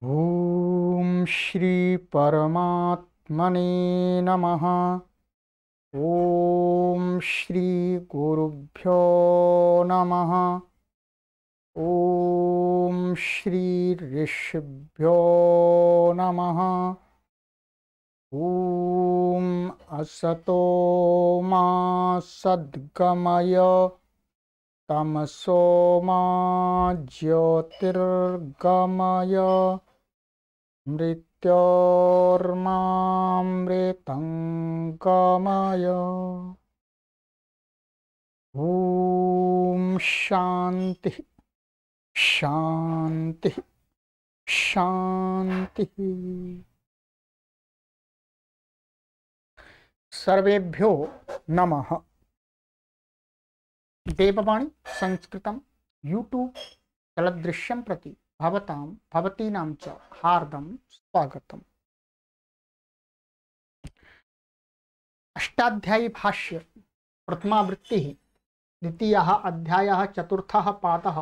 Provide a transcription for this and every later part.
ओम श्री परमात्मने नमः। ओम श्री गुरुभ्यो नमः। ओम श्री ऋषिभ्यो नमः। ओम असतो मा सद्गमय तमसो मा ज्योतिर्गमय मृत्योर्मामृतंगमय। ओम शांति शांति शांति। सर्वेभ्यो नमः। देववाणी संस्कृतं यूट्यूब चलदृश्यं प्रति भवतां भवतीनां च हार्दं स्वागतम्। अष्टाध्यायी भाष्य प्रथमावृत्तिः द्वितीयः अध्यायः चतुर्थः पादः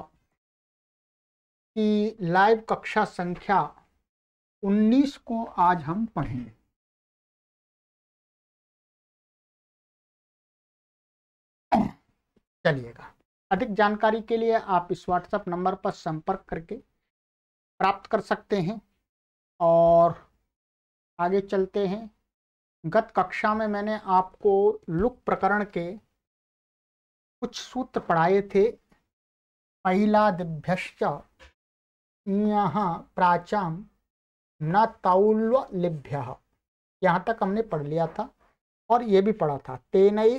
की लाइव कक्षा संख्या 19 को आज हम पढ़ेंगे। चलिएगा, अधिक जानकारी के लिए आप इस व्हाट्सएप नंबर पर संपर्क करके प्राप्त कर सकते हैं। और आगे चलते हैं। गत कक्षा में मैंने आपको लुक प्रकरण के कुछ सूत्र पढ़ाए थे। पहिला दिभ्यश्च यहाँ प्राचाम न तौल्व लिभ्यः, यहाँ तक हमने पढ़ लिया था। और ये भी पढ़ा था तेनई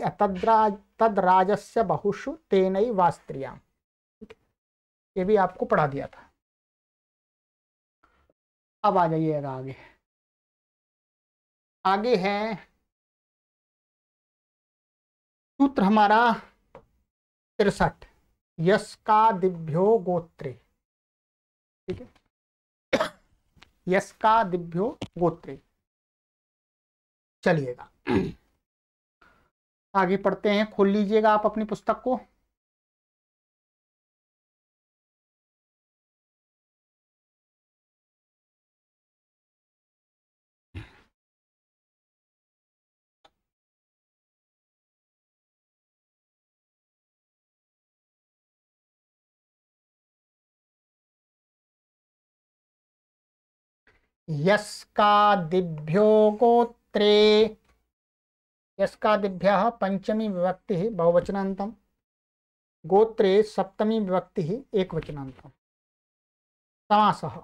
तद्राजस्य बहुषु तेनई वास्त्रियाम, ये भी आपको पढ़ा दिया था। अब आ जाइएगा आगे। आगे है सूत्र हमारा 63, यस्कादिभ्यो गोत्रे। ठीक है, यस्कादिभ्यो गोत्रे। चलिएगा आगे पढ़ते हैं। खोल लीजिएगा आप अपनी पुस्तक को। यस्कादिभ्यो गोत्रे, यस्कादिभ्यः पंचमी विभक्ति बहुवचनान्तम, गोत्रे सप्तमी विभक्ति एकवचनान्तम। समासः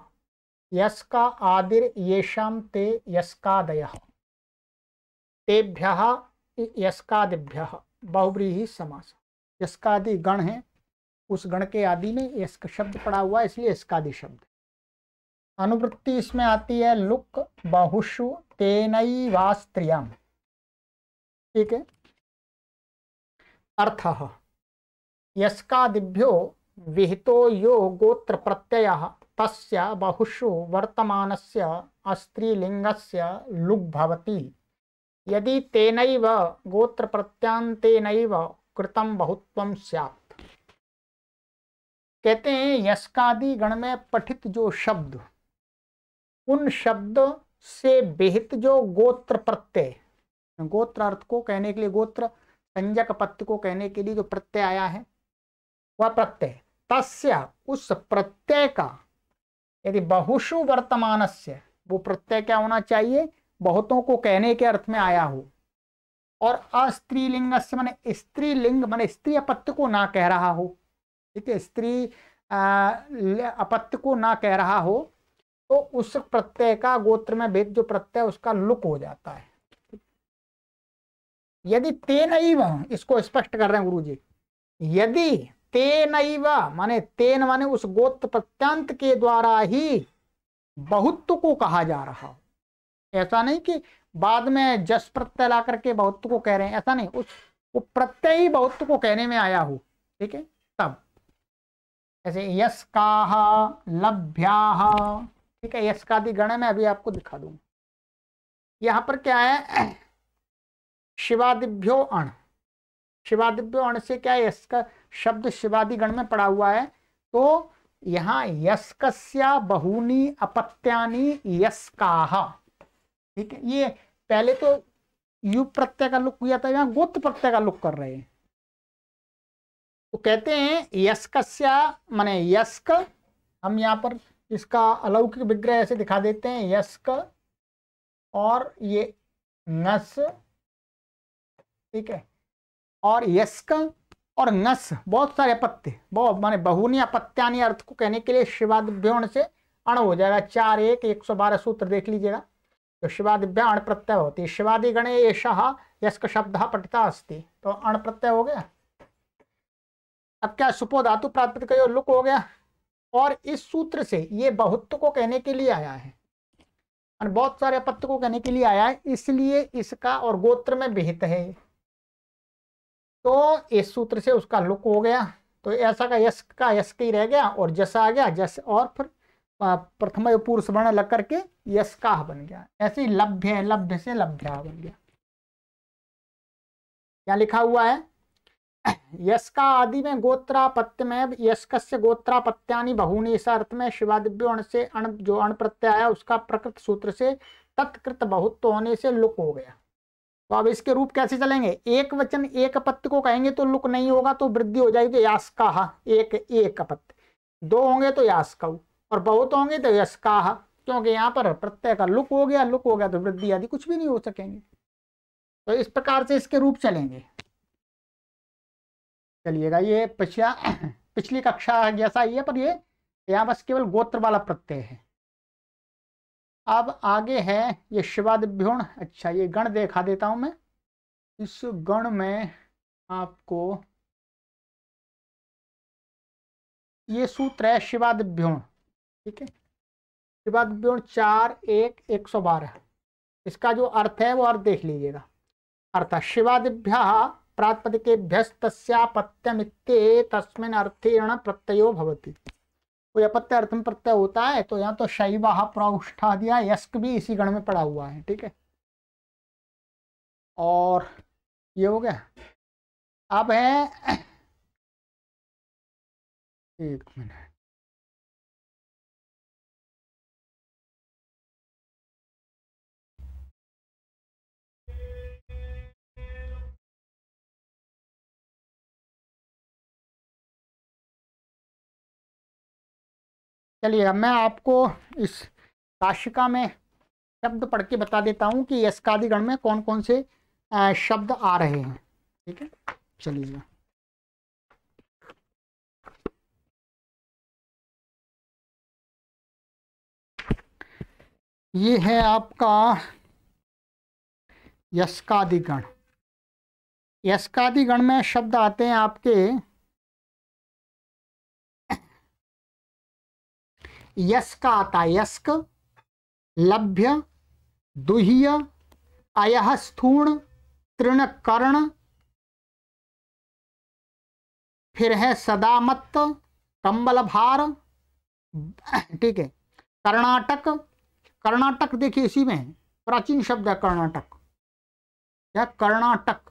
यस्का आदिर येषां ते यस्कादयः, तेभ्यः यस्कादिभ्यः बहुव्रीहि समास। यस्कादि गण है, उस गण के आदि में यस्क शब्द पड़ा हुआ है, इसलिए यस्कादि शब्द। अनुवृत्ति इसमें आती है लुक बहुषु तेनैवास्त्रियाम। ठीक है, अर्थः यस्कादिभ्यो विहितो यो गोत्र प्रत्ययः तस्य बहुषु वर्तमानस्य अस्त्रीलिंगस्य लुग् भवति यदि तेनैव गोत्र प्रत्यांतेनैव कृतं बहुत्वं स्यात्। कहते हैं यस्कादि गण में पठित जो शब्द, उन शब्द से विहित जो गोत्र प्रत्यय, गोत्र अर्थ को कहने के लिए, गोत्र संज्ञक पत्य को कहने के लिए जो प्रत्यय आया है वह प्रत्यय, तस्य उस प्रत्यय का यदि बहुषु वर्तमानस्य, वो प्रत्यय क्या होना चाहिए, बहुतों को कहने के अर्थ में आया हो। और अस्त्रीलिंगस्य माने स्त्रीलिंग माने स्त्री अपत्य को ना कह रहा हो। ठीक है, स्त्री अपत्य को ना कह रहा हो तो उस प्रत्यय का गोत्र में भेद जो प्रत्यय उसका लुक हो जाता है। यदि तेनैव, इसको स्पष्ट कर रहे हैं गुरु जी, यदि तेनैव माने तेन माने उस गोत्र प्रत्यांत के द्वारा ही बहुत्व को कहा जा रहा हो। ऐसा नहीं कि बाद में जस प्रत्यय ला करके बहुत्व को कह रहे हैं, ऐसा नहीं, उस वो प्रत्यय ही बहुत्व को कहने में आया हो। ठीक है, तब ऐसे यस्काः लभ्याः। ठीक है, यस्कादि गण में अभी आपको दिखा दूंगा। यहां पर क्या है, शिवादिभ्यो अण, शिवादिभ्यो अण से क्या है, इसका शब्द शिवादि गण में पड़ा हुआ है। तो यहाँ यस्कस्य बहूनि अपत्यानि यस्काः, ठीक है। ये पहले तो यु प्रत्यय का लुक किया था, यहाँ गोत्र प्रत्यय का लुक कर रहे हैं। तो कहते हैं यस्कस्य माने यस्क, हम यहाँ पर इसका अलौकिक विग्रह ऐसे दिखा देते हैं, यस्क और ये नस, ठीक है। और यस्क और नस बहुत सारे अपत्य, बहुत माने बहुनी अपत्यानि अर्थ को कहने के लिए शिवादिभ्यों से अण हो जाएगा। 4 1 112 सूत्र देख लीजिएगा। तो शिवादिभ्या अण प्रत्यय होती है। शिवादि गणे एषः यस्क शब्द पठिता अस्ति, तो अण प्रत्यय हो गया। अब क्या सुपो धातु प्रातिपदिक लुक हो गया। और इस सूत्र से ये बहुत्व को कहने के लिए आया है, बहुत सारे अपत्य को कहने के लिए आया है, इसलिए इसका और गोत्र में विहित है। तो इस सूत्र से उसका लुक हो गया। तो ऐसा का यस्क ही रह गया और जस आ गया, जस और फिर प्रथम पूर्व सवर्ण लग करके यस्का बन गया। ऐसे ही लभ्य है, लभ्य से लभ्या बन गया। क्या लिखा हुआ है, यस्का आदि में गोत्रापत्य में यस्कस्य गोत्रापत्यानि बहूनि, इस अर्थ में शिवादिभ्यो अण से अण जो अण प्रत्यय है उसका प्रकृत सूत्र से तत्कृत बहुत्व होने से लुक हो गया। तो अब इसके रूप कैसे चलेंगे, एक वचन एक अपत्य को कहेंगे तो लुक नहीं होगा, तो वृद्धि हो जाएगी। तो यास्काः एक एक अपत्य, 2 होंगे तो यास्कौ और बहुत होंगे तो यस्काः, क्योंकि यहाँ पर प्रत्यय का लुक हो गया, लुक हो गया तो वृद्धि आदि कुछ भी नहीं हो सकेंगे। तो इस प्रकार से इसके रूप चलेंगे। चलिएगा, ये पिछली कक्षा जैसा ही है, पर ये यहाँ बस केवल गोत्र वाला प्रत्यय है। अब आगे है ये शिवादिभ्यों। अच्छा, ये गण देखा देता हूं मैं। इस गण में आपको ये सूत्र है शिवादिभ्यों, ठीक है। शिवादिभ्यों 4 1 112। इसका जो अर्थ है वो अर्थ देख लीजिएगा। अर्थ शिवादिभ्यः प्रातिपदिकेभ्यस्तस्यापत्यमित्ये तस्मिन् अर्थे अण प्रत्ययो भवति। कोई अपत्य अर्थ में प्रत्यय होता है, तो यहाँ तो शैवः प्रौष्ठा दिया, यस्क भी इसी गण में पड़ा हुआ है, ठीक है। और ये हो गया। अब है, एक मिनट, चलिए मैं आपको इस काशिका में शब्द पढ़ के बता देता हूं कि यस्कादि गण में कौन कौन से शब्द आ रहे हैं, ठीक है। चलिए, ये है आपका यस्कादि गण। यस्कादि गण में शब्द आते हैं आपके यस्क आता है, यस्क, लभ्य, दुह्य, अयः स्थूण, तृण कर्ण, फिर है सदामत्त, कंबल भार, ठीक है। कर्नाटक, कर्नाटक देखिए इसी में प्राचीन शब्द है कर्नाटक, या कर्नाटक।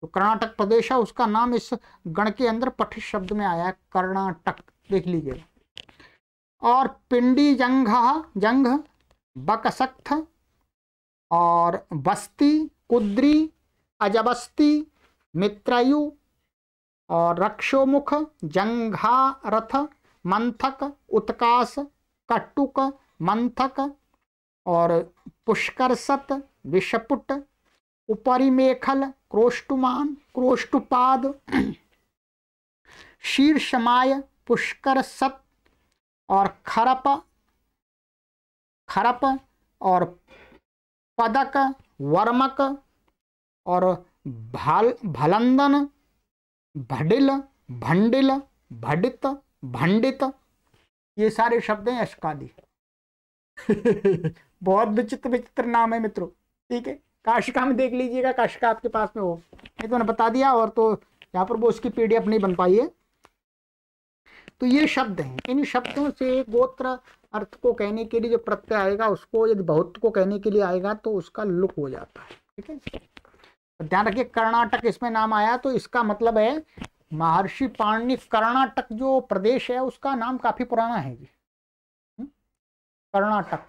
तो कर्नाटक प्रदेश है, उसका नाम इस गण के अंदर पठित शब्द में आया है, कर्नाटक, देख लीजिएगा। और पिंडी जंघ, जंघ, बकसख्त और बस्ती, कुद्री, अजबस्ती, मित्रयु और रक्षोमुख, जंघारथ, मंथक, उत्काश, कट्टुक, मंथक और पुष्करसत, विषपुट, उपरिमेखल, क्रोष्टुमान, क्रोष्टुपाद, शीर्षमाय, पुष्करसत और खरप, खरप और पदक, वर्मक और भलंदन, भडिल, भंडिल, भडित, भंडित, ये सारे शब्द हैं यस्कादि। बहुत विचित्र विचित्र नाम है मित्रों, ठीक है। काशिका में देख लीजिएगा, काशिका आपके पास में हो, ये तो मैंने बता दिया, और तो यहाँ पर वो उसकी PDF नहीं बन पाई है। तो ये शब्द हैं, इन शब्दों से गोत्र अर्थ को कहने के लिए जो प्रत्यय आएगा, उसको यदि बहुत को कहने के लिए आएगा तो उसका लुक हो जाता है, ठीक है। ध्यान रखिए, कर्नाटक इसमें नाम आया तो इसका मतलब है महर्षि पाणिनि कर्नाटक जो प्रदेश है उसका नाम काफी पुराना है जी। कर्नाटक,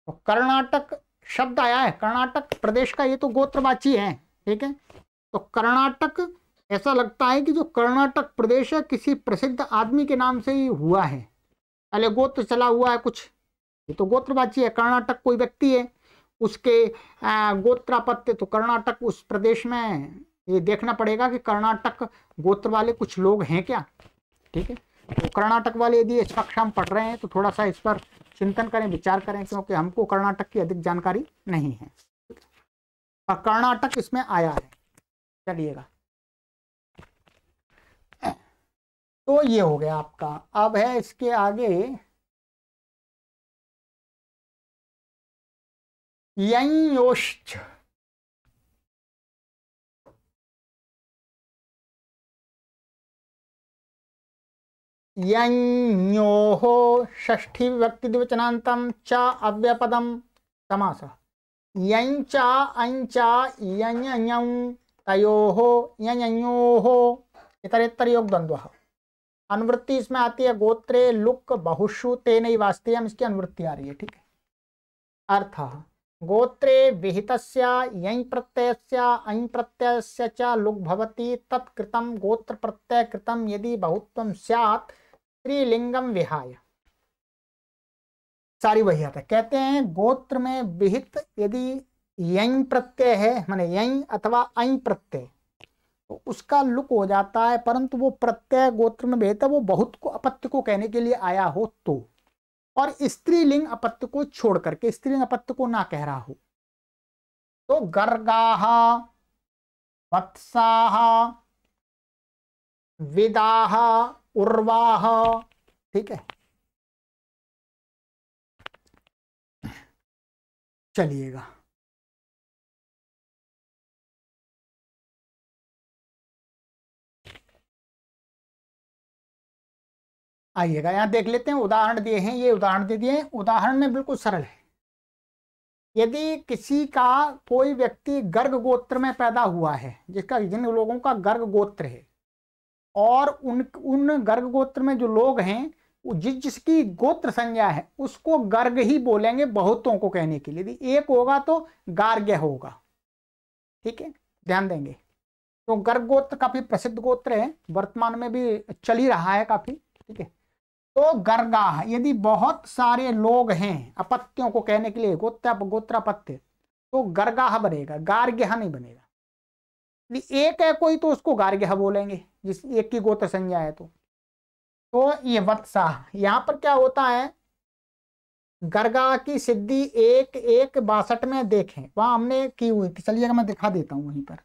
तो कर्नाटक शब्द आया है कर्नाटक प्रदेश का, ये तो गोत्रवाची है, ठीक है। तो कर्नाटक ऐसा लगता है कि जो कर्नाटक प्रदेश है किसी प्रसिद्ध आदमी के नाम से ही हुआ है, पहले गोत्र चला हुआ है कुछ, ये तो गोत्रवाची है। कर्नाटक कोई व्यक्ति है, उसके गोत्रापत्य, तो कर्नाटक उस प्रदेश में ये देखना पड़ेगा कि कर्नाटक गोत्र वाले कुछ लोग हैं क्या, ठीक है। तो कर्नाटक वाले यदि इस कक्षा में पढ़ रहे हैं तो थोड़ा सा इस पर चिंतन करें, विचार करें, क्योंकि हमको कर्नाटक की अधिक जानकारी नहीं है, और कर्नाटक इसमें आया है। चलिएगा, तो ये हो गया आपका। अब है इसके आगे यंयोश्च, यंयोः षष्ठी विभक्ति द्विवचनान्तं च अव्यपदम समासः। यंच अंच यञ्यञौ तयोः यञ्योः इतरेतर योग द्वंद्वः। अनुवृत्ति इसमें आती है गोत्रे लुक बहुषु तेन वास्तेयम, इसकी अनुवृत्ति आ रही है, ठीक है। अर्थ गोत्रे विहितस्य यञ् प्रत्ययस्य अञ् प्रत्ययस्य च लुक भवति तत्कृतं गोत्र प्रत्यय कृतं यदि बहुत्वं स्यात् स्त्रीलिंगम विहाय। सारी वही आता है। कहते हैं गोत्र में विहित यदि यञ् प्रत्यय है, माने यञ् अथवा अञ् प्रत्यय, तो उसका लुक हो जाता है, परंतु वो प्रत्यय गोत्र में विहित है, वो बहुत को अपत्य को कहने के लिए आया हो तो, और स्त्रीलिंग अपत्य को छोड़ करके, स्त्रीलिंग अपत्य को ना कह रहा हो तो गर्गाः, वत्साः, विदाः, उर्वाः, ठीक है। चलिएगा, आइएगा यहां देख लेते हैं, उदाहरण दिए हैं, ये उदाहरण दे दिए हैं। उदाहरण में बिल्कुल सरल है। यदि किसी का कोई व्यक्ति गर्ग गोत्र में पैदा हुआ है, जिन लोगों का गर्ग गोत्र है, और उन गर्ग गोत्र में जो लोग हैं जिसकी गोत्र संज्ञा है उसको गर्ग ही बोलेंगे बहुतों को कहने के लिए। यदि एक होगा तो गार्ग्य होगा, ठीक है, ध्यान देंगे। तो गर्ग गोत्र काफी प्रसिद्ध गोत्र है, वर्तमान में भी चल ही रहा है काफी, ठीक है। तो गर्गाः, यदि बहुत सारे लोग हैं अपत्यों को कहने के लिए, गोत्रापत्य, तो गर्गाः बनेगा, गार्ग्यः नहीं बनेगा। यदि एक है कोई तो उसको गार्ग्यः बोलेंगे, जिस एक की गोत्र संज्ञा है तो ये वत्साः। यहां पर क्या होता है, गर्गा की सिद्धि 1:1:62 में देखें, वहां हमने की हुई थी। चलिएगा मैं दिखा देता हूं, वहीं पर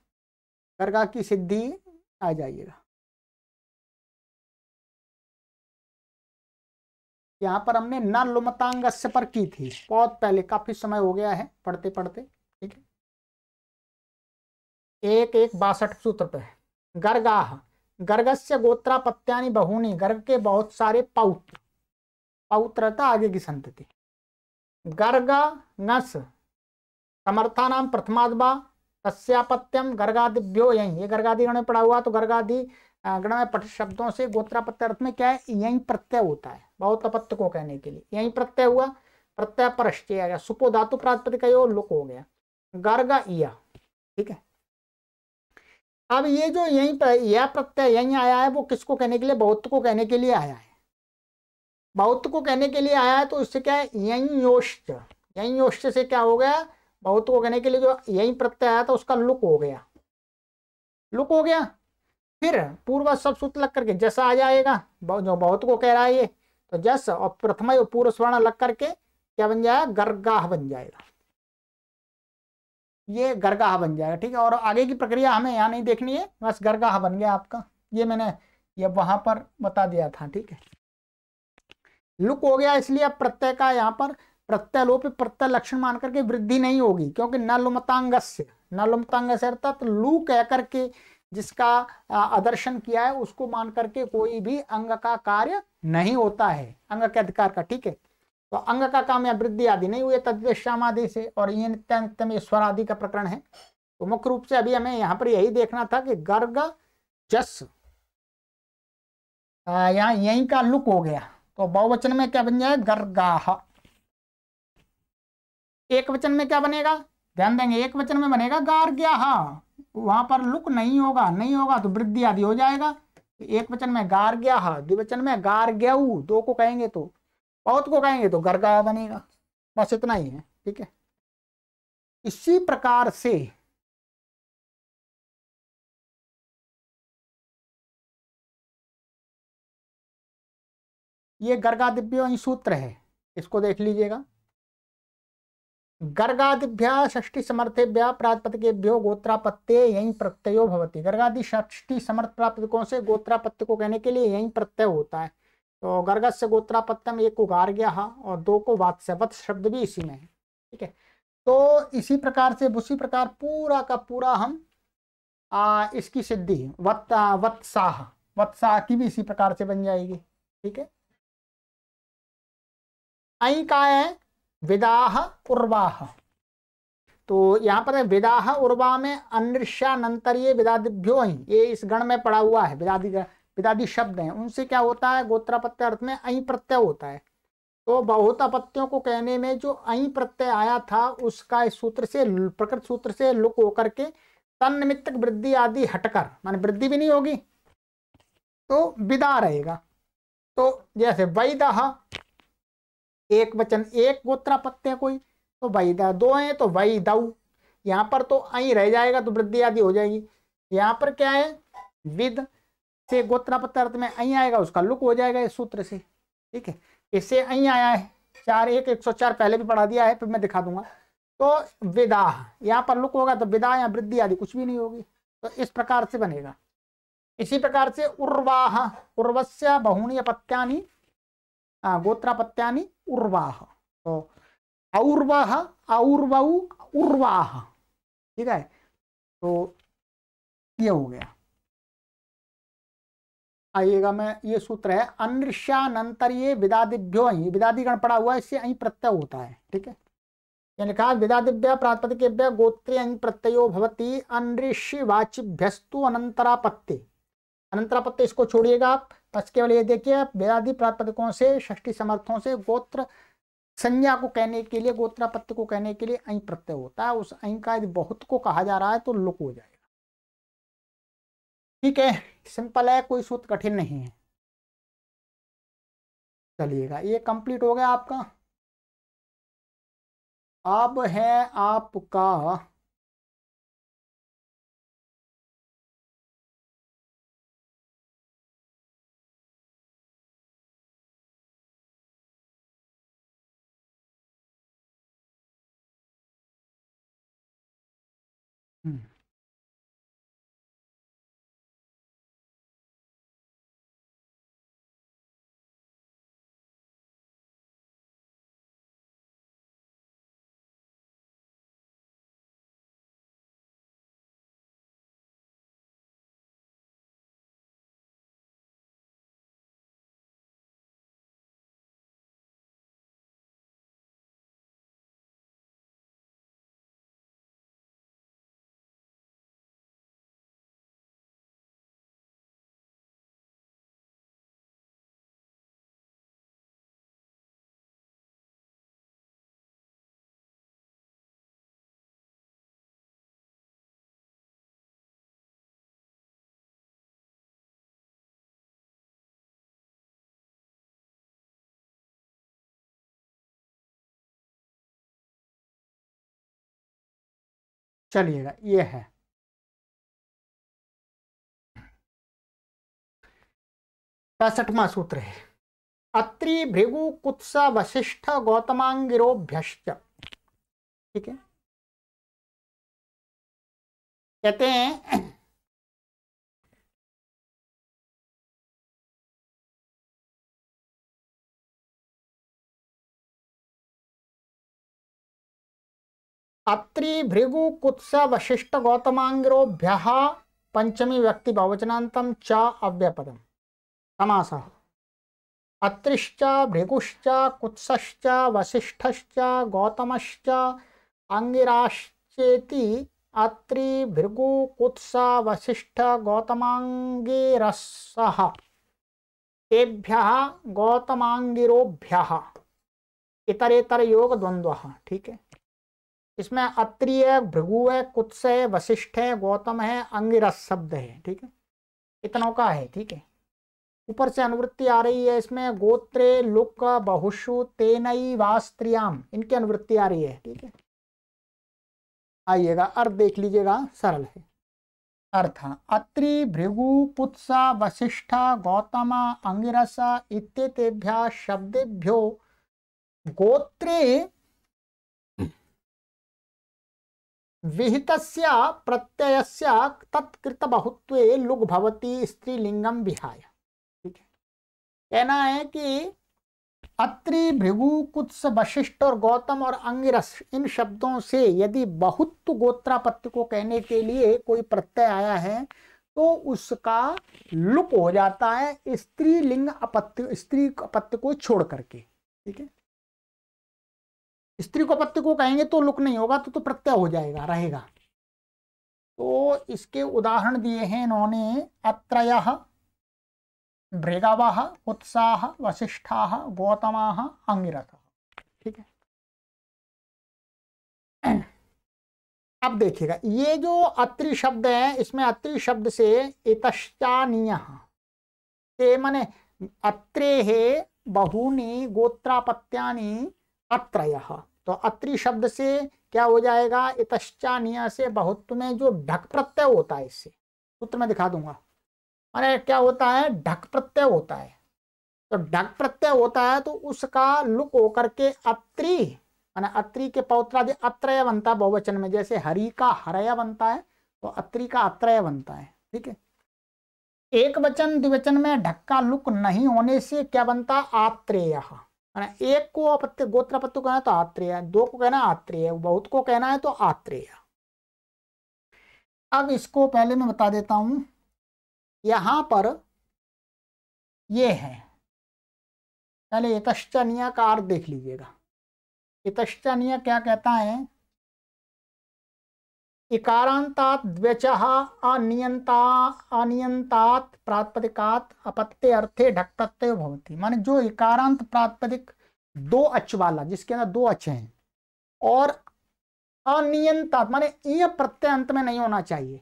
गर्गा की सिद्धि आ जाइएगा। यहाँ पर हमने न लुमतांगस्य पर की थी, बहुत पहले, काफी समय हो गया है पढ़ते पढ़ते, ठीक है। 1:1:62 सूत्र पे है। गर्गाः, गर्गस्य गोत्रापत्यानि बहूनि, गर्ग के बहुत सारे पौत्र, पौत्र रहता आगे की संतति। गर्ग नस समर्थानाम प्रथमाद्वा तस्यापत्यम गर्गादिभ्यो यहीं, ये गर्गादि गण में पढ़ा हुआ, तो गर्गादि गण में पठित शब्दों से गोत्रापत्य अर्थ में क्या है, यहीं प्रत्यय होता है बहुत अपत्य को कहने के लिए। यहीं प्रत्यय हुआ, प्रत्यय परश्चय आ गया, सुपो धातु प्रातिपदिक लुक हो गया, गर्ग इया, ठीक है। अब ये जो यहीं पर यह प्रत्यय यहीं आया है, वो किसको कहने के लिए, बहुत को कहने के लिए आया है। बहुत को कहने के लिए आया है तो इससे क्या है, यंयोश्च, यंयोश्च से क्या हो गया, बहुत को कहने के लिए जो यहीं प्रत्यय आया था उसका लुक हो गया, लुक हो गया। फिर पूर्व सब सूत्र लग करके जैसा आ जाएगा, जो बहुत को कह रहा है ये, तो जस और प्रथम पूर्व स्वर्ण लग करके क्या बन जाएगा, गर्गाः बन जाएगा, ये गर्गाः बन जाएगा, ठीक है। और आगे की प्रक्रिया हमें यहाँ नहीं देखनी है, बस गर्गाः बन गया आपका, ये मैंने ये वहां पर बता दिया था, ठीक है। लुक हो गया, इसलिए अब प्रत्यय का यहाँ पर प्रत्यय लोप प्रत्यय लक्षण मान करके वृद्धि नहीं होगी, क्योंकि न लुमतांगस्य, न लुमतांगस्य अर्थात लू कह करके जिसका आदर्शन किया है उसको मान करके कोई भी अंग का कार्य नहीं होता है, अंग के अधिकार का, ठीक है। तो अंग का काम या वृद्धि आदि नहीं हुए तद्वेश्याम आदि से, और ये नित्यानित्य में स्वर आदि का प्रकरण है। तो मुख्य रूप से अभी हमें यहाँ पर यही देखना था कि गर्ग जस यहाँ यहीं का लुक हो गया, तो बहुवचन में क्या बन जाए, गर्गाह। एक वचन में क्या बनेगा, ध्यान देंगे, एक वचन में बनेगा गार्ग्याह, वहां पर लुक नहीं होगा, नहीं होगा तो वृद्धि आदि हो जाएगा। एक वचन में गार्ग्याह, द्विवचन में गार्ग्यऊ, दो को कहेंगे तो, बहुत को कहेंगे तो गर्गाह बनेगा। बस इतना ही है, ठीक है। इसी प्रकार से ये गर्गादिभ्यो सूत्र है, इसको देख लीजिएगा। गर्गादिभ्य षष्ठी समर्थेभ्य प्रातिपदिकेभ्यो गोत्रापत्ये यही प्रत्ययो भवति। गर्गादि षष्ठी समर्थ प्रातिपदिकों से गोत्रापत्य को कहने के लिए यही प्रत्यय होता है। तो गर्गत से गोत्रापत्यम, एक को गार्ग्या और दो को वात्स्य, वत् शब्द भी इसी में है, ठीक है। तो इसी प्रकार से उसी प्रकार पूरा का पूरा हम इसकी सिद्धि वत्साह, वत्साह की भी इसी प्रकार से बन जाएगी, ठीक है। आई का है विदाह उर्वाह, तो यहाँ पर है विदाह उर्वा में अनृष्यानंतरीय विदादिभ्यो ही, ये इस गण में पड़ा हुआ है। विदादि शब्द हैं, उनसे क्या होता है, गोत्रापत्य अर्थ में अई प्रत्यय होता है। तो बहुत अपत्यों को कहने में जो अई प्रत्यय आया था उसका इस सूत्र से, प्रकृत सूत्र से लुक होकर के तन्निमित्तक वृद्धि आदि हटकर, माने वृद्धि भी नहीं होगी तो विदा रहेगा। तो जैसे वैदह, एक वचन एक गोत्रापत्य कोई, तो वैदा, दो है तो वैदऊ, यहाँ पर तो अई रह जाएगा तो वृद्धि आदि हो जाएगी। यहाँ पर क्या है, विद से गोत्रापत्य अर्थ में अई आएगा, उसका लुक हो जाएगा इस सूत्र से, ठीक है। इससे अई आया है 104 पहले भी पढ़ा दिया है, फिर मैं दिखा दूंगा। तो विदाह यहाँ पर लुक होगा तो विदा या वृद्धि आदि कुछ भी नहीं होगी, तो इस प्रकार से बनेगा। इसी प्रकार से उर्वाह, उर्वस्य बहूनि अपत्यानि गोत्रापत्यानि उर्वाह, तो और्वाह और्वऊ उर्वाह, ठीक है। तो ये हो गया। आइएगा, मैं ये सूत्र है अनृष्यानंतरीय विदादिभ्यो, ही विदादि गण पड़ा हुआ है, इससे अहीं प्रत्यय होता है, ठीक है। यानी कहा विदादिभ्य प्रातिपदिकेभ्य गोत्रे अहीं प्रत्ययो भवति अनृष्यवाचिभ्यस्तु अनंतरापत्ति। अनंतरापत्ति इसको छोड़िएगा आप, बस केवल ये देखिए, विदादि प्रातिपदिकों से षष्ठी समर्थों से गोत्र संज्ञा को कहने के लिए, गोत्रापत्य को कहने के लिए अहीं प्रत्यय होता है। उस अहीं का यदि बहुत को कहा जा रहा है तो लुक हो जाएगा, ठीक है। सिंपल है, कोई सूत्र कठिन नहीं है। चलिएगा, ये कंप्लीट हो गया आपका। अब है आपका चलिएगा, ये है 65वां सूत्र है अत्रि भृगु कुत्स वशिष्ठ गौतमांगिरोभ्यश्च, ठीक है। कहते हैं अत्रि भृगु कुत्स वशिष्ठ गौतमांगिरोभ्य पंचमी व्यक्ति बहुवचनांतम च अव्यपदम समासः। अत्रिश्च भृगुश्च कुत्सश्च वसिष्ठश्च गौतमश्च अंगिराश्चेति अत्रि भृगु कुत्स वसिष्ठ गौतमांगिरसः तेभ्यः गौतमांगिरोभ्यः इतरेतर योग द्वंद्व। ठीक है, इसमें अत्रि है, भृगु है, कुत्स है, वशिष्ठ है, गौतम है, अंगिरस शब्द है। ठीक है, इतनों का है। ठीक है, ऊपर से अनुवृत्ति आ रही है, इसमें गोत्रे लुक बहुषु तेनई वास्त्रियाम, इनकी अनुवृत्ति आ रही है। ठीक है, आइएगा अर्थ देख लीजिएगा, सरल है अर्थ। अत्रि भृगु पुत्सा वशिष्ठ गौतम अंगिरस इत्येतेभ्यः शब्देभ्यो गोत्रे विहितस्य प्रत्ययस्य तत्कृत बहुत्वे लुग भवति स्त्रीलिंगम विहाय। ठीक है, कहना है कि अत्रि भृगु कुत्स वशिष्ठ और गौतम और अंगिरस इन शब्दों से यदि बहुत गोत्रापत्य को कहने के लिए कोई प्रत्यय आया है तो उसका लुक हो जाता है स्त्रीलिंग अपत्य, स्त्री अपत्य को छोड़ करके। ठीक है, स्त्री को अपत्य को कहेंगे तो लुक नहीं होगा, तो प्रत्यय हो जाएगा, रहेगा। तो इसके उदाहरण दिए हैं इन्होंने, अत्रयः भृगवः कुत्साः वशिष्ठाः गौतमाः अंगिरसः। ठीक है, अब देखिएगा ये जो अत्रि शब्द है, इसमें अत्रि शब्द से इतश्चानीयः ते माने अत्रेः बहूनि गोत्रापत्यानि अत्रयः। तो अत्रि शब्द से क्या हो जाएगा, इतश्चानीय से बहुत्व में जो ढक प्रत्यय होता है, इससे सूत्र में दिखा दूंगा, माने क्या होता है, ढक प्रत्यय होता है। तो ढक प्रत्यय होता है तो उसका लुक होकर के अत्रि, माने अत्रि के पौत्रादि अत्रय बनता है बहुवचन में, जैसे हरि का हरय बनता है तो अत्रि का अत्रय बनता है। ठीक है, एक वचन द्विवचन में ढक का लुक नहीं होने से क्या बनता, आत्रेय। एक को अपत्य गोत्रापत्य कहना है तो आत्रेय, दो को कहना आत्रेय, बहुत को कहना है तो आत्रेय। अब इसको पहले मैं बता देता हूं, यहां पर ये है, पहले यतश्चनीय का अर्थ देख लीजिएगा। यतश्चनीय क्या कहता है, इकारांतात द्व्यचः अनियंतात प्रातिपदिकात् अपत्य अर्थे ढक प्रत्यय भवति। माने जो इकारांत प्रातिपदिक दो अच वाला, जिसके अंदर दो अच हैं, और अनियंतात माने य प्रत्यय अंत में नहीं होना चाहिए,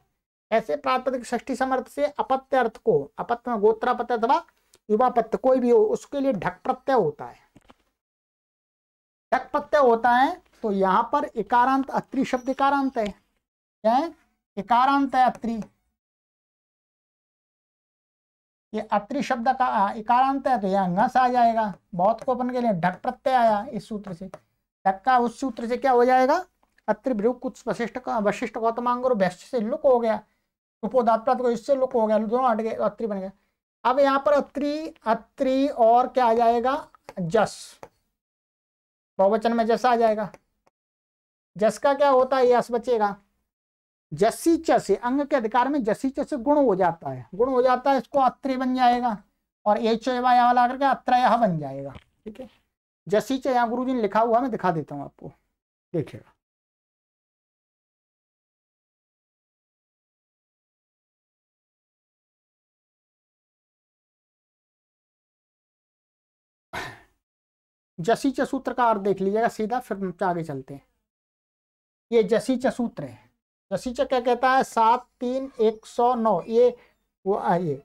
ऐसे प्रातिपदिक षष्ठी समर्थ से अपत्य अर्थ को, अपत्य में गोत्रापत्य अथवा युवापत्य कोई भी हो, उसके लिए ढक प्रत्यय होता है। ढक प्रत्यय होता है तो यहाँ पर इकारांत, अत्रि शब्द इकारांत है, क्या है, इकारांत है अत्रि। ये अत्रि शब्द का इकारांत है तो यह अंगस आ जाएगा, बहुत को अपन के लिए ढक प्रत्यय आया इस सूत्र से, ढक का उस सूत्र से क्या हो जाएगा, अत्रि भृगु कुत्स वशिष्ठ गौतमांग और वैश्य से लुक हो गया, उपोदात प्राप्त को इससे लुक हो गया, दोनों हट गए, अत्रि बन गया। अब यहाँ पर अत्रि और क्या आ जाएगा, जस, बहुवचन में जस आ जाएगा। जस का क्या होता है, यस बचेगा। जसी च से, अंग के अधिकार में जसी च से गुण हो जाता है, गुण हो जाता है, इसको अत्रि बन जाएगा, और एच वाला करके अत्रयः बन जाएगा। ठीक है, जसी च यहाँ गुरुजी ने लिखा हुआ, मैं दिखा देता हूँ आपको, देखिएगा। जसी च सूत्र का अर्थ देख लीजिएगा सीधा, फिर आगे चलते हैं। ये जसी च सूत्र है। जसी च क्या कहता है, 7 3 109, ये वो ये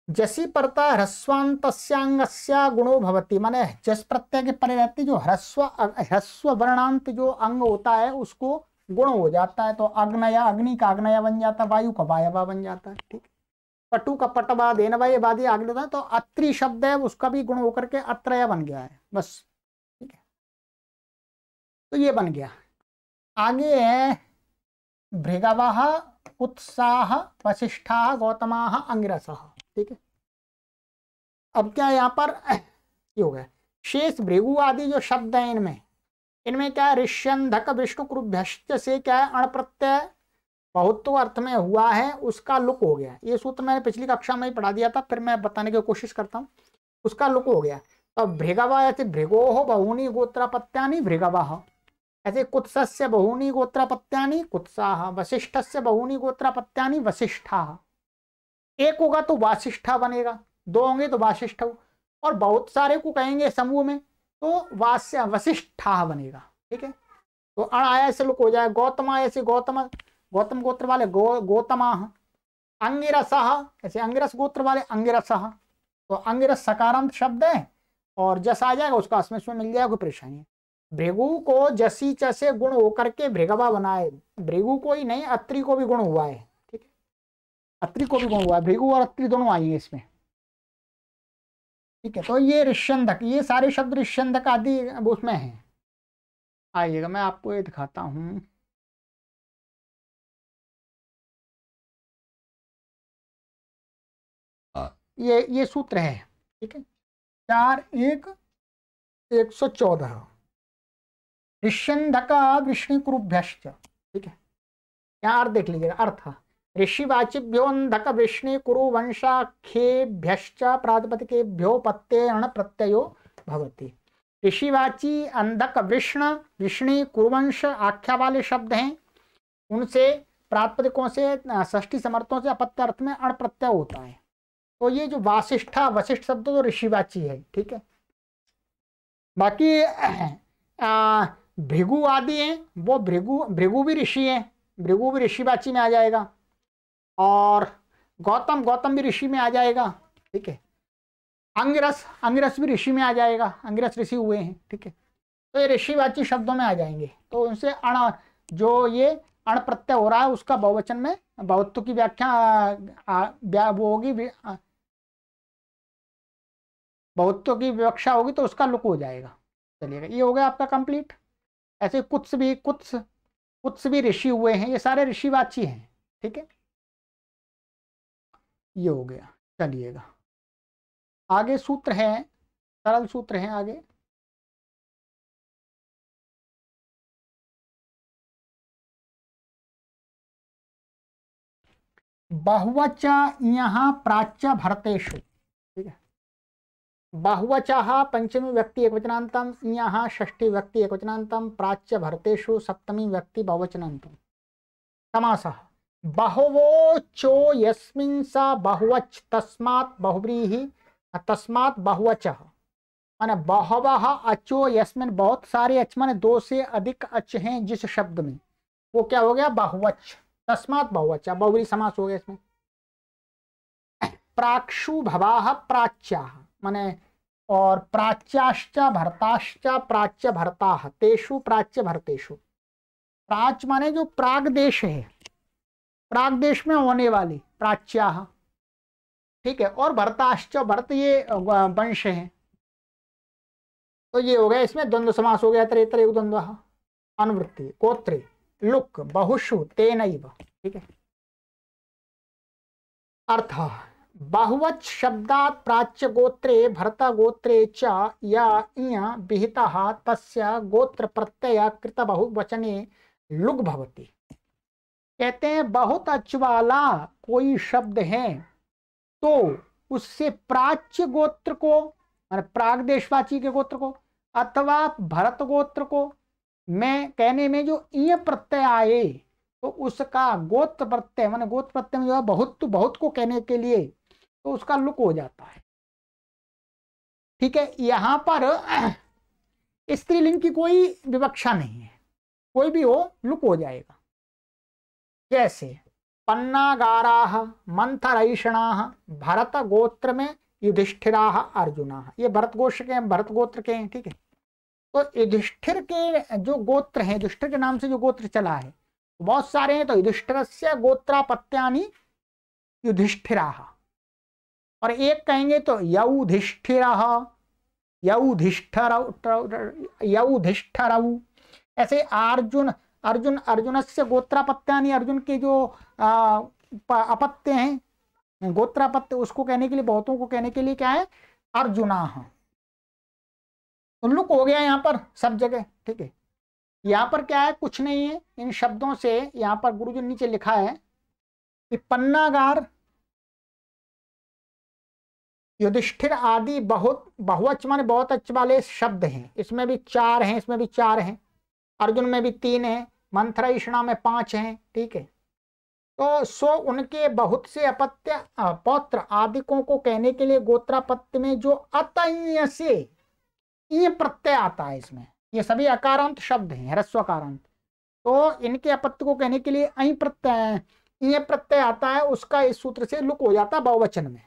जसी परता ह्रस्वांतस्यांगस्य गुणो भवति, माने जस प्रत्यय के परे रहती जो ह्रस्व वर्णांत जो अंग होता है उसको गुण हो जाता है, तो अग्नय, अग्नि का अग्नय बन जाता है, वायु का वायवा बन जाता है। ठीक, पटु का पटवा देनवा ये बादी आगे होता है, तो अत्रि शब्द है उसका भी गुण होकर के अत्रय बन गया है, बस। ठीक है, तो ये बन गया। आगे है भृगवः कुत्साः वशिष्ठाः गौतमाः अंगिरसः। ठीक है, अब क्या यहाँ पर ये हो गया, शेष भृगु आदि जो शब्द हैं इनमें क्या है, ऋष्यंधक विष्णुकृभ्यश्च से क्या है, अण प्रत्यय बहुत्व अर्थ में हुआ है, उसका लुक हो गया। ये सूत्र मैंने पिछली कक्षा में ही पढ़ा दिया था, फिर मैं बताने की कोशिश करता हूँ, उसका लुक हो गया। तो भृगवा ऐसे भृगोः बहूनि गोत्रापत्यानि भृगवः, ऐसे कुत्सस्य बहूनि गोत्रापत्यानि कुत्साः, वशिष्ठस्य बहूनि गोत्रापत्यानि वशिष्ठाः। एक होगा तो वासिष्ठा बनेगा, दो होंगे तो वासिष्ठ, और बहुत सारे को कहेंगे समूह में तो वास्य वशिष्ठा बनेगा। ठीक है, तो अण आया से लुक हो जाए, गौतम आया से गौतम, गौतम गोत्र वाले गौतमा, अंगिरस ऐसे अंगिरस गोत्र वाले अंगिरस, तो अंगिरस सकारांत शब्द है और जस आ जाएगा उसका अस्मिस्व मिल जाएगा, कोई परेशानी है। भृगु को जसी च से गुण होकर के भृगवा बनाए, भृगु को ही नहीं अत्रि को भी गुण हुआ है। ठीक है, अत्रि को भी गुण हुआ है, भृगु और अत्रि दोनों आएंगे इसमें। ठीक है, तो ये ऋष्यंधक, ये सारे शब्द ऋष्यंधक आदि उसमें हैं। आइएगा मैं आपको ये दिखाता हूं, ये सूत्र है। ठीक है, 4.1.114 ऋष्यंधक वृष्णिकुरुभ्यश्च। ठीक है, यहाँ अर्थ देख लीजिएगा, अर्थ ऋषिवाचिभ्योन्धक वृष्णिकुरु वंशाख्येभ्यश्च प्रातिपदिकेभ्यो पत्तेऽण प्रत्ययो भवति। ऋषिवाची, अंधक, वृष्ण, वृष्णि, कुरुवंश आख्या वाले शब्द हैं, उनसे प्रातिपदिकों से षष्ठी समर्थों से अपत्य अर्थ में अण प्रत्यय होता है। तो ये जो वासिष्ठा वशिष्ठ शब्द तो ऋषिवाची है। ठीक है, बाकी भृगु आदि हैं वो भृगु भी ऋषि हैं, भृगु भी ऋषिवाची में आ जाएगा, और गौतम भी ऋषि में आ जाएगा। ठीक है, अंगिरस भी ऋषि में आ जाएगा, अंगिरस ऋषि हुए हैं। ठीक है, तो ये ऋषिवाची शब्दों में आ जाएंगे, तो उनसे अण, जो ये अण प्रत्यय हो रहा है उसका बहुवचन में बहुत्व की व्याख्या वो होगी, बहुत्व की विवक्षा होगी तो उसका लुक हो जाएगा। चलिएगा, ये हो गया आपका कंप्लीट। ऐसे कुत्स भी ऋषि हुए हैं, ये सारे ऋषिवाची हैं। ठीक है, ये हो गया। चलिएगा, आगे सूत्र है, सरल सूत्र है आगे। बहुवच यहाँ प्राच्य भरतेषु। ठीक है, बहुवचः पंचमी व्यक्ति एकवचनान्तम, यहाँ षष्ठी व्यक्ति एकवचनान्तम, प्राच्य भरतेषु सप्तमी व्यक्ति बहुवचनान्तम। समासः बहुवोचो यस्मिन् स बहुवच तस्मात् बहुव्रीहि तस्मात् बहुवचः, माने बहवः अचो यस्मिन् बहुत सारे अच माने दो से अधिक अच हैं जिस शब्द में, वो क्या हो गया बहुवच, तस्मात् बहुवचः बहुव्रीहि समास हो गया इसमें। प्राक्षु भवाः प्राच्याः माने और प्राच्याश्च भरताश्च प्राच्य भरताः तेषु प्राच्य भरतेषु। प्राच माने जो प्राग देश है, प्राग देश में होने वाली प्राच्याः। ठीक है, और भरताश्च, भरत ये वंश है, तो ये हो गया इसमें द्वंद्व समास हो गया, तरेतर एक द्वंद्व, अनुवृत्ति गोत्रे लुक बहुषु तेनैव। ठीक है, अर्थ बहुवच शब्दात् प्राच्य गोत्रे भरत गोत्रे च या इय विहितः तस्य गोत्र प्रत्यय कृत बहुवचने लुग भवति। कहते हैं बहुत अच वाला कोई शब्द है तो उससे प्राच्य गोत्र को, माने प्राग देशवाची के गोत्र को, अथवा भरत गोत्र को मैं कहने में जो इय प्रत्यय आए तो उसका गोत्र प्रत्यय, माने गोत्र प्रत्यय में जो है बहुत को कहने के लिए तो उसका लुक हो जाता है। ठीक है, यहां पर स्त्रीलिंग की कोई विवक्षा नहीं है, कोई भी हो लुक हो जाएगा। जैसे पन्नागाराः मंथरैषणाः भरत गोत्र में युधिष्ठिराः अर्जुनाः, ये भरत गोत्र के हैं, भरत गोत्र के हैं। ठीक है, तो युधिष्ठिर के जो गोत्र हैं, युधिष्ठिर के नाम से जो गोत्र चला है बहुत सारे हैं, तो युधिष्ठिरस्य गोत्रापत्यानि युधिष्ठिराः, और एक कहेंगे तो यौधिष्ठिरः यौधिष्ठिरौ। ऐसे अर्जुनस्य गोत्रापत्यानि, अर्जुन के जो अपत्य हैं गोत्रापत्य, उसको कहने के लिए, बहुतों को कहने के लिए क्या है अर्जुनाः। तो लुक हो गया यहाँ पर सब जगह। ठीक है, यहाँ पर क्या है, कुछ नहीं है, इन शब्दों से यहाँ पर गुरुजी नीचे लिखा है कि पन्नागार युधिष्ठिर आदि बहुवच माने बहुत अच्छे वाले शब्द हैं, इसमें भी 4 हैं, इसमें भी 4 हैं, अर्जुन में भी 3 हैं, मंथरैषणा में 5 हैं। ठीक है, तो सो उनके बहुत से अपत्य पौत्र आदिकों को कहने के लिए गोत्रापत्य में जो अतय से ये प्रत्यय आता है, इसमें ये सभी अकारांत शब्द हैं, ह्रस्वकारांत, तो इनके अपत्य को कहने के लिए अई प्रत्यय, ये प्रत्यय आता है, उसका इस सूत्र से लुक हो जाता है बहुवचन में,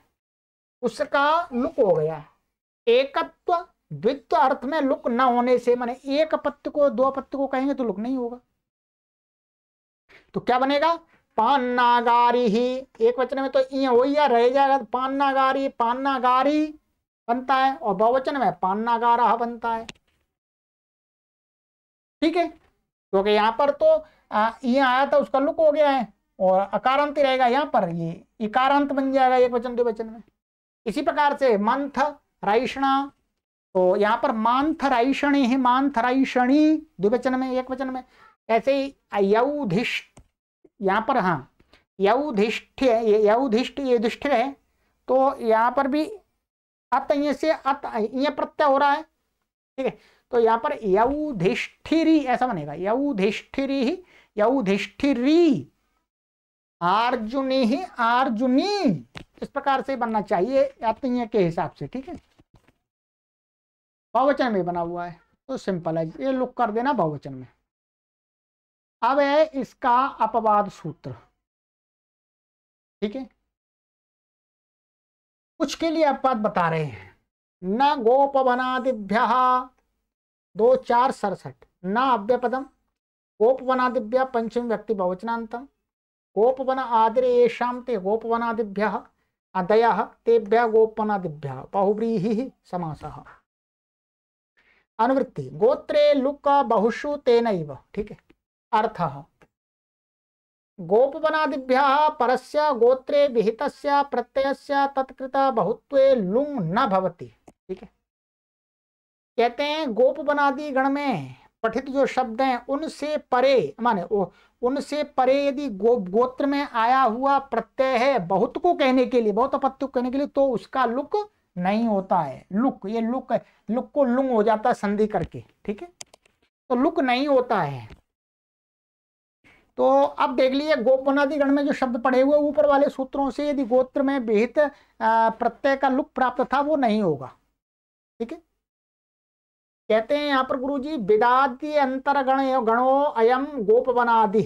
उसका लुक हो गया। एकत्व द्वित्व अर्थ में लुक न होने से, माने एक अपत्य को दो अपत्य को कहेंगे तो लुक नहीं होगा, तो क्या बनेगा, पान्नागारी ही, एक वचन में तो ये हो या रह जाएगा, तो पान्नागारी पान्नागारी बनता है, और बहुवचन में पान्नागारा बनता है। ठीक है, क्योंकि यहाँ पर तो ये आया था, उसका लुक हो गया है, और अकारांत रहेगा, यहाँ पर ये इकारांत बन जाएगा एक वचन द्विवचन में। इसी प्रकार से मंथ राइषणा, तो यहाँ पर मांथ राइषणी है, मांथ राइषणी द्विवचन में एक वचन में। ऐसे ही यौधिष्ठ, यहाँ पर हाँ यौधिष्ठ, यौधिष्ठ ये युधिष्ठिर है, तो यहाँ पर भी अत से अत ये प्रत्यय हो रहा है। ठीक है, तो यहाँ पर यौधिष्ठिरी ऐसा बनेगा, यौधिष्ठिरी यौधिष्ठिरी, अर्जुनी ही अर्जुनी, इस प्रकार से बनना चाहिए अतय के हिसाब से। ठीक है, बहुवचन में बना हुआ है तो सिंपल है, ये लुक कर देना बहुवचन में। अब है इसका अपवाद सूत्र। ठीक है, कुछ के लिए अपवाद बता रहे हैं। न गोपवनादिभ्य 2-4-67, न अव्यपदम गोपवनादिभ्य पंचम व्यक्ति बहुवचनांतम, गोपवन आदिरेषां ते गोपवनादिभ्य अदयः तेभ्य गोपवनादिभ्य बहुव्रीहि समासः। अनुवृत्ति गोत्रे लुक बहुषु तेनैव। ठीक है, अर्थः गोपवनादिभ्यः परस्य गोत्रे विहितस्य प्रत्ययस्य तत्कृत बहुत्वे लुंग न भवति। ठीक है, कहते हैं गोपवनादि गण में पठित जो शब्द हैं उनसे परे, माने उनसे परे यदि गोत्र में आया हुआ प्रत्यय है बहुत को कहने के लिए, बहुत अपत्य को कहने के लिए, तो उसका लुक नहीं होता है। लुक, ये लुक है, लुक को लुंग हो जाता है संधि करके। ठीक है, तो लुक नहीं होता है। तो अब देख लीजिए गोपवनादि गण में जो शब्द पढ़े हुए ऊपर वाले सूत्रों से यदि गोत्र में विहित प्रत्यय का लुक प्राप्त था वो नहीं होगा। ठीक है, कहते हैं यहाँ पर गुरुजी विदादि अंतरगण गणो अयम गोपवनादि,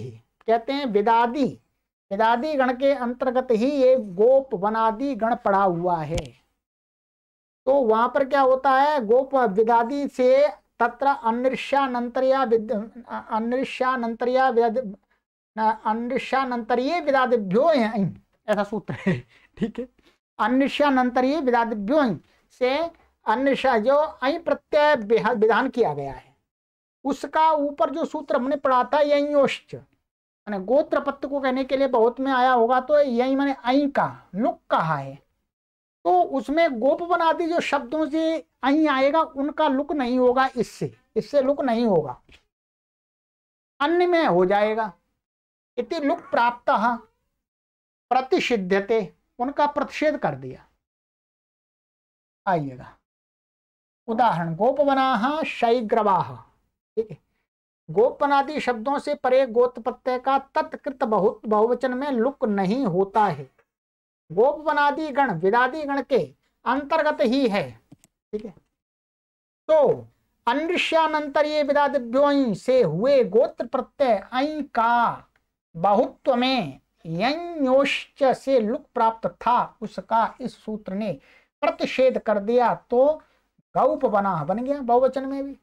कहते हैं विदादि, विदादि गण के अंतर्गत ही ये गोपवनादि गण पड़ा हुआ है। तो वहां पर क्या होता है, गोप विदादि से तत्र अनृष्यानंतरिया अनृष्यानंतरीय विदादिभ्यो ऐसा सूत्र है। ठीक है, अनृष्यानंतरीय विदादिभ्यो से अन्य जो अं प्रत्यय विधान किया गया है उसका ऊपर जो सूत्र हमने पढ़ा था यंयोश्च, मैंने गोत्र पत्य को कहने के लिए बहुत में आया होगा, तो यही मैंने अं का लुक कहा है, तो उसमें गोपवनादि जो शब्दों से अं आएगा उनका लुक नहीं होगा, इससे लुक नहीं होगा, अन्य में हो जाएगा। इति लुक प्राप्त प्रतिषिध्यते, उनका प्रतिषेध कर दिया। आइएगा उदाहरण, गोपवनाः शैग्रवाः। ठीक है, गोपवनादि शब्दों से परे गोत्र प्रत्यय का तत्कृत बहुवचन में लुक नहीं होता है। गोपवनादि गण विदादि गण के अंतर्गत ही है। ठीक है, तो अनृष्यानंतरीय विदादिभ्यो से हुए गोत्र प्रत्यय अं का बहुत्व में यंयोश्च से लुक प्राप्त था, उसका इस सूत्र ने प्रतिषेध कर दिया, तो गौपवना बन गया बहुवचन में भी।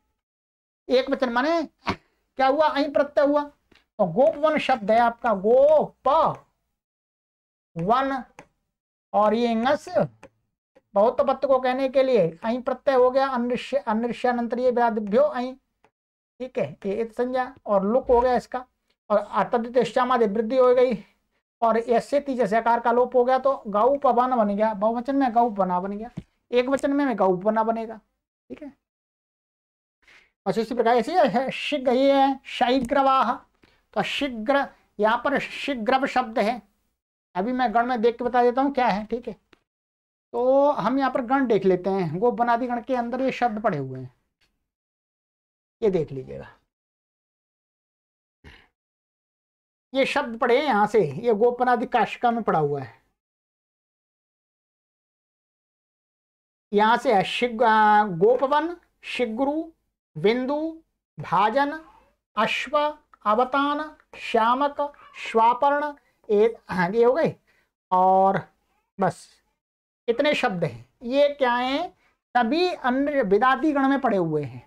एक वचन माने क्या हुआ, अं प्रत्यय हुआ, तो गोपवन शब्द है आपका, गोप वन, और ये ngस बहुत पत्त को कहने के लिए अं प्रत्यय हो गया, अनृष्यानंतरीय विदादिभ्यो अं। ठीक है, ये संज्ञा और लुक हो गया इसका, और तद्धित वृद्धि हो गई, और ऐसे तीसरे सकार का लोप हो गया, तो गौपवन बन गया, बहुवचन में गौपवना बन गया, एक वचन में गौपवना बनेगा। ठीक है, और इसी प्रकार ऐसे शीघ्र, ये है शीघ्रवाह, तो शीघ्र यहाँ पर शीघ्र शब्द है, अभी मैं गण में देख के बता देता हूँ क्या है। ठीक है, तो हम यहाँ पर गण देख लेते हैं, गोपवनादि गण के अंदर ये शब्द पड़े हुए हैं, ये देख लीजिएगा। ये शब्द पढ़े यहां से, ये गोपनादि काशिका में पढ़ा हुआ है। यहां से है गोपवन, शिग्रु, बिंदु, भाजन, अश्व, अवतान, श्यामक, श्वापर्ण, ये हो गए। और बस इतने शब्द हैं। ये क्या हैं? सभी अन्य विदाती गण में पड़े हुए हैं।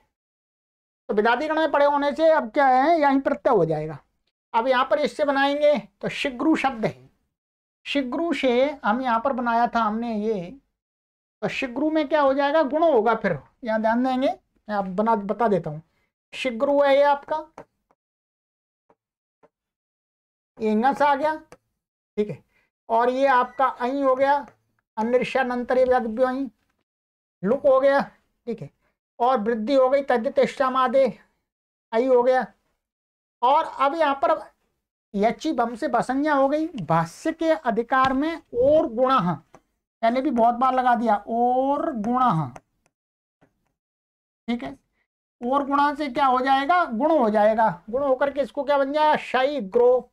तो विदाती गण में पड़े होने से अब क्या है, यहीं प्रत्यय हो जाएगा। अब यहाँ पर इससे बनाएंगे तो शिग्रु शब्द है। शिग्रु से हम यहाँ पर बनाया था हमने ये, तो शिग्रु में क्या हो जाएगा? गुण होगा। फिर यहाँ ध्यान देंगे, मैं बता देता हूँ। शिग्रु है ये आपका, ये इंगस आ गया, ठीक है। और ये आपका अई हो गया, अनिर्षानंतर अई, लुक हो गया, ठीक है। और वृद्धि हो गई, तद्यतेष्टामादे, आई हो गया। और अब यहाँ पर यची बम से बसंज्ञा हो गई। भाष्य के अधिकार में और गुण, मैंने भी बहुत बार लगा दिया, और गुण, ठीक है। और गुणा से क्या हो जाएगा? गुण हो जाएगा। गुण होकर के इसको क्या बन जाएगा? शैग्रो,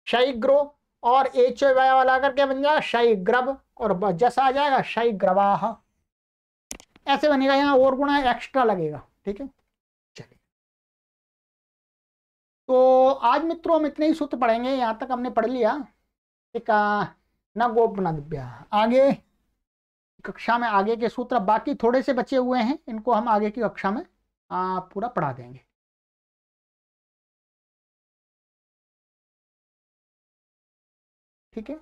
शैग्रो। और एच वाला करके बन जाएगा शैग्रव, और जस आ जाएगा शैग्रवाह। ऐसे बनेगा। यहाँ और गुणा एक्स्ट्रा लगेगा, ठीक है। चलिए, तो आज मित्रों हम इतने ही सूत्र पढ़ेंगे। यहाँ तक हमने पढ़ लिया, ठीक है। न गोपनाद्या, आगे कक्षा में आगे के सूत्र बाकी थोड़े से बचे हुए हैं, इनको हम आगे की कक्षा में पूरा पढ़ा देंगे। ठीक है।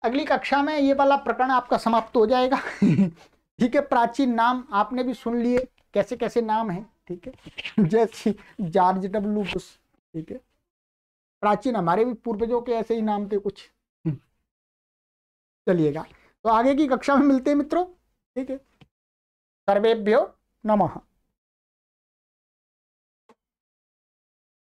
अगली कक्षा में ये वाला प्रकरण आपका समाप्त हो जाएगा। ठीक है। प्राचीन नाम आपने भी सुन लिए, कैसे कैसे नाम है, ठीक है। जैसे जॉर्ज डब्ल्यू बुश, ठीक है। प्राचीन हमारे भी पूर्वजों के ऐसे ही नाम थे कुछ। चलिएगा, तो आगे की कक्षा में मिलते हैं मित्रों, ठीक है। सर्वेभ्यो नमः।